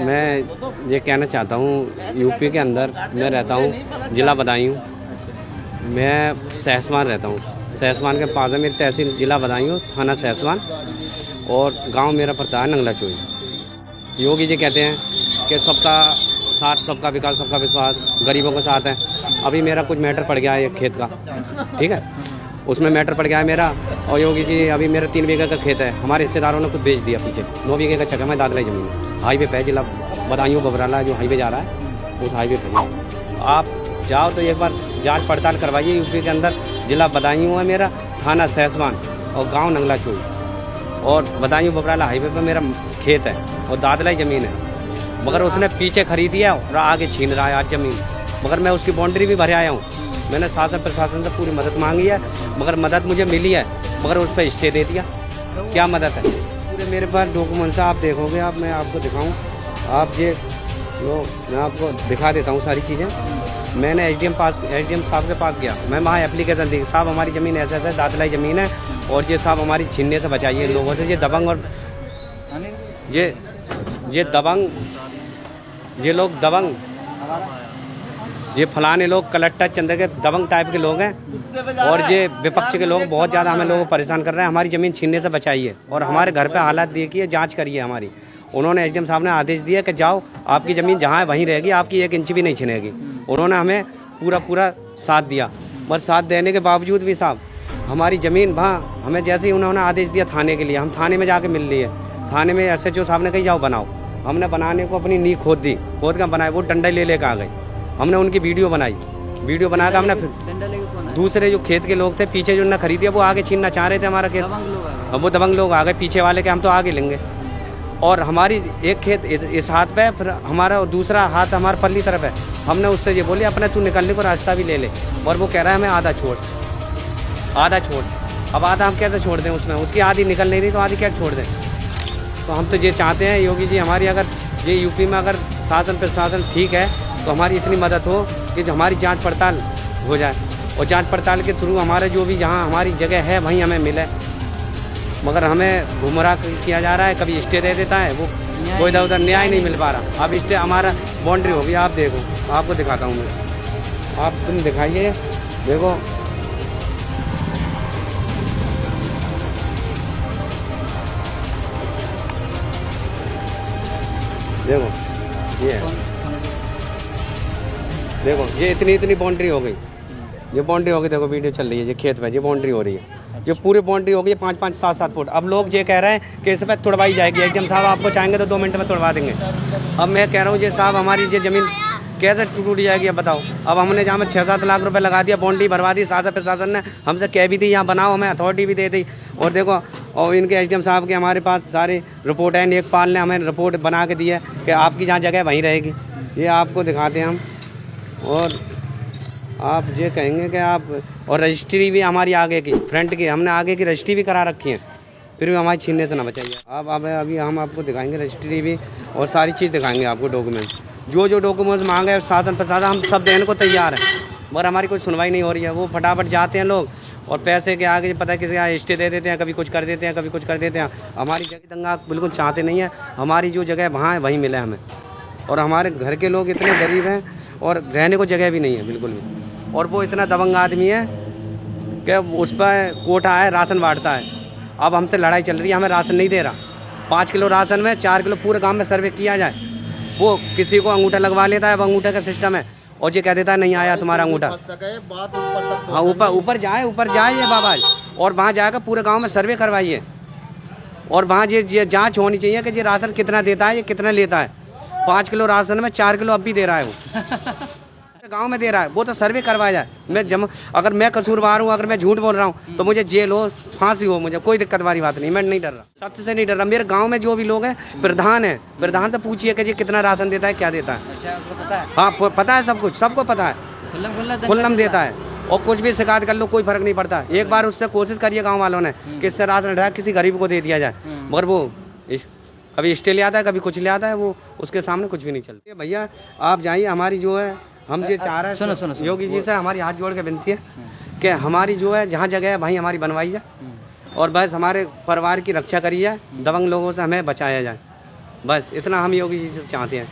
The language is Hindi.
मैं ये कहना चाहता हूँ, यूपी के अंदर मैं रहता हूँ, ज़िला बदायूं। मैं सहसवान रहता हूँ। सहसवान के पास है मेरी तहसील, ज़िला बदायूं, थाना सहसवान, और गांव मेरा पड़ता है नंगला चोई। योगी जी कहते हैं कि सबका साथ, सबका विकास, सबका विश्वास, गरीबों के साथ है। अभी मेरा कुछ मैटर पड़ गया है एक खेत का, ठीक है, उसमें मैटर पड़ गया है मेरा। और योगी जी अभी मेरा 3 बीघे का खेत है, हमारे रिश्तेदारों ने कुछ बेच दिया। पीछे 9 बीघे का चक्कर में दादलाई ज़मीन हाईवे पे, जिला बदायूं बबराला जो हाईवे जा रहा है, उस हाईवे पे आप जाओ तो एक बार जांच पड़ताल करवाइए। यूपी के अंदर जिला बदायूं है मेरा, थाना सहसवान और गांव नंगला चोई, और बदायूं बबराला हाईवे पे मेरा खेत है और दादलाई ज़मीन है। मगर उसने पीछे खरीदी है और आगे छीन रहा है आज ज़मीन। मगर मैं उसकी बाउंड्री भी भर आया हूँ। मैंने शासन प्रशासन से पूरी मदद मांगी है, मगर मदद मुझे मिली है, मगर उस पर स्टे दे दिया। क्या मदद है? पूरे मेरे पास डॉक्यूमेंट्स आप देखोगे, आप मैं आपको दिखाऊं, आप ये लो, मैं आपको दिखा देता हूँ सारी चीज़ें। मैंने एसडीएम साहब के पास गया, मैं वहाँ एप्लीकेशन दी, साहब हमारी ज़मीन ऐसे ऐसे दादलाई ज़मीन है और ये साहब हमारी छीनने से बचाइए इन लोगों से। ये दबंग और ये दबंग, ये लोग दबंग, ये फलाने लोग कलेक्टर चंदे के दबंग टाइप के लोग हैं, और ये विपक्ष के लोग बहुत ज़्यादा हमें लोगों को परेशान कर रहे हैं। हमारी ज़मीन छीनने से बचाइए और हमारे घर पे हालात देखिए, जांच करिए हमारी। उन्होंने एसडीएम साहब ने आदेश दिया कि जाओ, आपकी ज़मीन जहाँ है वहीं रहेगी, आपकी 1 इंच भी नहीं छीनेगी। उन्होंने हमें पूरा साथ दिया, पर साथ देने के बावजूद भी साहब हमारी ज़मीन वहाँ, हमें जैसे ही उन्होंने आदेश दिया थाने के लिए, हम थाने में जाके मिल लिए। थाने में SHO साहब ने कही जाओ बनाओ। हमने बनाने को अपनी नींव खोद दी, खोद कर बनाए, वो डंडा ले लेकर आ गए। हमने उनकी वीडियो बनाई, वीडियो बनाकर हमने फिर दूसरे जो खेत के लोग थे पीछे जो न खरीदे, वो आगे छीनना चाह रहे थे हमारा खेत। वो दबंग लोग आ गए पीछे वाले के, हम तो आगे लेंगे। और हमारी एक खेत इस हाथ पे, फिर हमारा दूसरा हाथ हमारा पल्ली तरफ है। हमने उससे ये बोले अपने तू निकलने को रास्ता भी ले ले, और वो कह रहा है हमें आधा छोड़। अब आधा हम कैसे छोड़ दें? उसमें उसकी आधी निकल नहीं रही तो आधी क्या छोड़ दें? तो हम तो ये चाहते हैं योगी जी हमारी, अगर ये यूपी में अगर शासन प्रशासन ठीक है तो हमारी इतनी मदद हो कि जो हमारी जांच पड़ताल हो जाए, और जांच पड़ताल के थ्रू हमारे जो भी जहां हमारी जगह है वहीं हमें मिले। मगर हमें गुमराह किया जा रहा है, कभी स्टे दे देता है, वो इधर उधर न्याय नहीं मिल पा रहा। अब स्टे हमारा बाउंड्री होगी, आप देखो, आपको दिखाता हूँ मैं, आप तुम दिखाइए, देखो देखो ये है, देखो ये इतनी बाउंड्री हो गई, ये बाउंड्री हो गई, देखो वीडियो चल रही है, ये खेत में ये बाउंड्री हो रही है, ये पूरी बाउंड्री हो गई 5-5, 7-7 फुट। अब लोग ये कह रहे हैं कि इस पर तुड़वाई जाएगी, एकदम साहब आपको चाहेंगे तो 2 मिनट में तुड़वा देंगे। अब मैं कह रहा हूँ ये साहब हमारी ये ज़मीन कैसे टूट जाएगी अब बताओ? अब हमने जहाँ में 6-7 लाख रुपए लगा दिया, बाउंड्री भरवा दी, शासन प्रशासन ने हमसे कह भी दी यहाँ बनाओ, हमें अथॉरिटी भी दे दी। और देखो, और इनके एसडीएम साहब के हमारे पास सारी रिपोर्ट है, लेखपाल ने हमें रिपोर्ट बना के दी है कि आपकी जहाँ जगह वहीं रहेगी। ये आपको दिखाते हैं हम, और आप ये कहेंगे कि आप, और रजिस्ट्री भी हमारी आगे की, फ्रंट की, हमने आगे की रजिस्ट्री भी करा रखी है, फिर भी हमारी छीनने से ना बचाइए। अब अभी हम आपको दिखाएंगे रजिस्ट्री भी, और सारी चीज़ दिखाएंगे आपको, डॉक्यूमेंट्स जो डॉक्यूमेंट्स मांगे शासन प्रशासन हम सब देने को तैयार है, मगर हमारी कोई सुनवाई नहीं हो रही है। वो फटाफट जाते हैं लोग और पैसे के आगे पता है किसी का स्टे दे देते हैं, कभी कुछ कर देते हैं, कभी कुछ कर देते हैं। हमारी जगह दंगा बिल्कुल चाहते नहीं है, हमारी जो जगह वहाँ है वहीं मिले हमें। और हमारे घर के लोग इतने गरीब हैं और रहने को जगह भी नहीं है बिल्कुल भी। और वो इतना दबंग आदमी है कि उस पर कोटा है, राशन बांटता है। अब हमसे लड़ाई चल रही है, हमें राशन नहीं दे रहा। 5 किलो राशन में 4 किलो पूरे गांव में सर्वे किया जाए, वो किसी को अंगूठा लगवा लेता है, अब अंगूठे का सिस्टम है, और ये कह देता है नहीं आया तुम्हारा अंगूठा। हाँ, ऊपर जाए ये बाबा, और वहाँ जाकर पूरे गांव में सर्वे करवाइए, और वहाँ ये जांच होनी चाहिए कि ये राशन कितना देता है, ये कितना लेता है। 5 किलो राशन में 4 किलो अब भी दे रहा है, वो गांव में दे रहा है, वो तो सर्वे करवाया जाए। मैं अगर मैं कसूरवार हूँ, अगर मैं झूठ बोल रहा हूँ तो मुझे जेल हो, फांसी हो, मुझे कोई दिक्कत वाली बात नहीं, मैं नहीं डर रहा, सत्य से नहीं डर रहा। मेरे गांव में जो भी लोग हैं, प्रधान है, प्रधान से पूछिए कि जी कितना राशन देता है, क्या देता है। अच्छा, उसको पता है? हाँ पता है, सब कुछ सबको पता है, खुल्लम देता है, और कुछ भी शिकायत कर लो कोई फर्क नहीं पड़ता। एक बार उससे कोशिश करिए गाँव वालों ने कि इससे राशन हटाया, किसी गरीब को दे दिया जाए, मगर वो कभी स्टे ले आता है, कभी कुछ ले आता है, वो उसके सामने कुछ भी नहीं चलती। भैया आप जाइए, हमारी जो है, हम ये चाह रहे हैं सुनो योगी जी से हमारी हाथ जोड़ के विनती है कि हमारी जो है जहाँ जगह है वहीं हमारी बनवाई जाए, और बस हमारे परिवार की रक्षा करी जाए, दबंग लोगों से हमें बचाया जाए। बस इतना हम योगी जी से चाहते हैं।